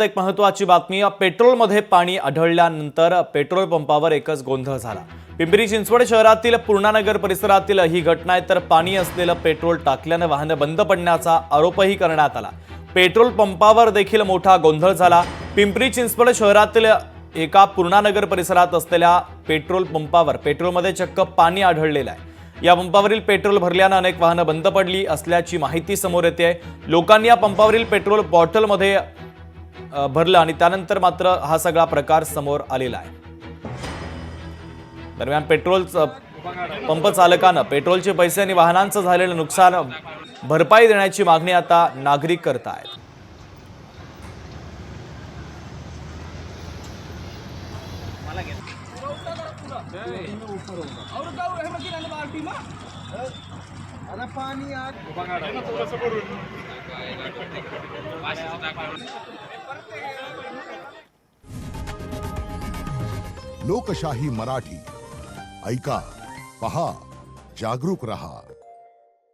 एक महत्त्वाची बातमी। पेट्रोलमध्ये पाणी आढळल्यानंतर पेट्रोल पंपावर एकच गोंधळ झाला। पिंपरी चिंचवड शहरातील पूर्णानगर परिसरातील ही घटना आहे। तर पाणी असलेलं पेट्रोल टाकल्याने वाहन बंद पडण्याचा आरोपही करण्यात आला। पेट्रोल पंपावर देखील मोठा गोंधळ झाला। पिंपरी चिंचवड शहरातील एका पूर्णानगर परिसरात असलेल्या पेट्रोल पंपावर पेट्रोलमध्ये चक्क पाणी आढळलेलं आहे। या पंपावरील पेट्रोल भरल्याने अनेक वाहनं बंद पडली असल्याची माहिती समोर येते। लोकांनी या पंपावरील पेट्रोल बॉटलमध्ये भरलं आणि त्यानंतर मात्र हा सगळा प्रकार समोर आलेला आहे। दरम्यान पेट्रोल पंप चालकांना पेट्रोलचे पैसे आणि वाहनांचं झालेलं नुकसान भरपाई देण्याची मागणी आता नागरिक करत आहेत। लोकशाही मराठी ऐका, पहा, जागरूक रहा।